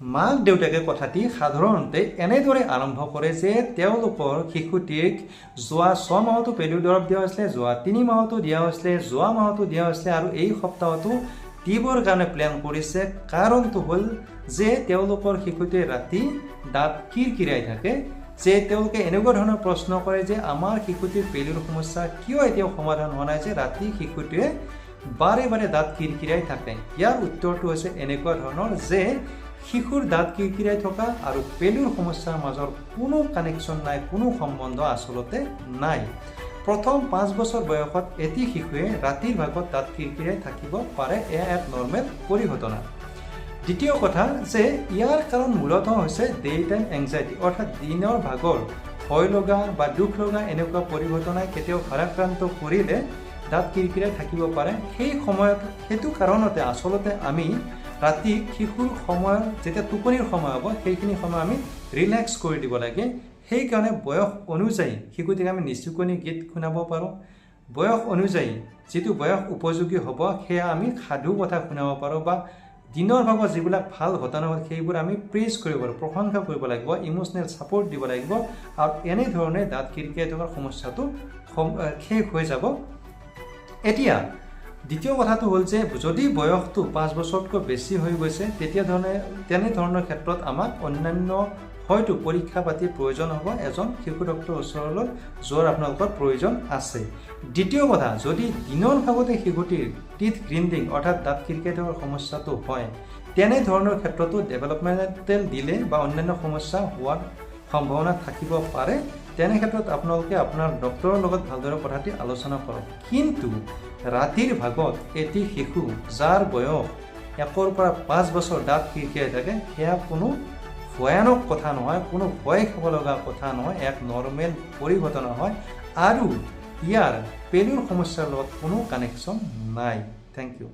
মাক দেউতাকে কথাটি সাধাৰণতে এনেদৰে আৰম্ভ কৰে যে তেওঁলোকৰ শিশুটিক যোৱা 6 মাহতো পেলুৰ দৰৱ দিয়া হৈছিলে, যোৱা 3 মাহতো দিয়া হৈছিলে, যোৱা মাহতো দিয়া হৈছিলে আৰু এই সপ্তাহতো দিবৰ কাৰণে প্লেন কৰিছে। কাৰণটো হ'ল যে তেওঁলোকৰ শিশুটিয়ে ৰাতি দাঁত কিৰকিৰাই থাকে, যে তেওঁলোকে এনেকুৱা ধৰণৰ প্ৰশ্ন কৰে যে আমাৰ শিশুটিৰ পেলুৰ সমস্যা কিয় এতিয়াও সমাধান হোৱা নাই যে ৰাতি শিশুটিয়ে বাৰে বাৰে দাঁত কিৰকিৰাই থাকে। ইয়াৰ উত্তৰটো হৈছে এনেকুৱা ধৰণৰ যে শিশুৰ দাঁত কিৰকিৰাই থকা আৰু পেলুৰ সমস্যাৰ মাজৰ কোনো কানেকশ্যন নাই, কোনো সম্বন্ধ আচলতে নাই। প্ৰথম 5 বছৰ বয়সত এটি শিশুৱে ৰাতিৰ ভাগত দাঁত কিৰকিৰাই থাকিব পাৰে, এয়া এক নৰ্মেল পৰিঘটনা। দ্বিতীয় কথা যে ইয়াৰ কাৰণ মূলতঃ হৈছে ডে টাইম এংজাইটি, অৰ্থাৎ দিনৰ ভাগৰ ভয় লগা বা দুখ লগা এনেকুৱা পৰিঘটনাই কেতিয়াও ভাৰাক্ৰান্ত কৰিলে দাঁত কিৰকিৰাই থাকিব পাৰে। সেই সময়ত সেইটো কাৰণতে আচলতে আমি ৰাতি শিশুৰ সময়ত যেতিয়া টোপনিৰ সময় হ'ব সেইখিনি সময় আমি ৰিলেক্স কৰি দিব লাগে। সেইকাৰণে বয়স অনুযায়ী শিশুটিক আমি নিচুকনি গীত শুনাব পাৰোঁ, বয়স অনুযায়ী যিটো বয়স উপযোগী হ'ব সেয়া আমি সাধু কথা শুনাব পাৰোঁ, বা দিনৰ ভাগত যিবিলাক ভাল ঘটনা হ'ল সেইবোৰ আমি প্ৰেইজ কৰিব পাৰোঁ, প্ৰশংসা কৰিব লাগিব, ইম'চনেল ছাপৰ্ট দিব লাগিব আৰু এনেধৰণে দাঁত কিৰকিৰাই থকাৰ সমস্যাটো শেষ হৈ যাব। এতিয়া দ্বিতীয় কথাটো হ'ল যে যদি বয়সটো 5 বছৰতকৈ বেছি হৈ গৈছে তেনেধৰণৰ ক্ষেত্ৰত আমাক অন্যান্য হয়তো পৰীক্ষা পাতিৰ প্ৰয়োজন হ'ব, এজন শিশু ডক্টৰৰ ওচৰলৈ যোৱাৰ আপোনালোকৰ প্ৰয়োজন আছে। দ্বিতীয় কথা, যদি দিনৰ ভাগতে শিশুটিৰ টিথ গ্ৰিণ্ডিং অৰ্থাৎ দাঁত কিৰকিৰাই থকাৰ সমস্যাটো হয় তেনেধৰণৰ ক্ষেত্ৰতো ডেভেলপমেণ্টেল ডিলে বা অন্যান্য সমস্যা হোৱাৰ সম্ভাৱনা থাকিব পাৰে। তেনে ক্ষেত্ৰত আপোনালোকে আপোনাৰ ডক্টৰৰ লগত ভালদৰে কথাটি আলোচনা কৰক। কিন্তু ৰাতিৰ ভাগত এটি শিশু যাৰ বয়স 1 পৰা 5 বছৰ দাঁত কিৰকিৰাই থাকে সেয়া কোনো ভয়ানক কথা নহয়, কোনো ভয় খাব লগা কথা নহয়, এক নৰ্মেল পৰিঘটনা হয় আৰু ইয়াৰ পেলুৰ সমস্যাৰ লগত কোনো কানেকশ্যন নাই। Thank U.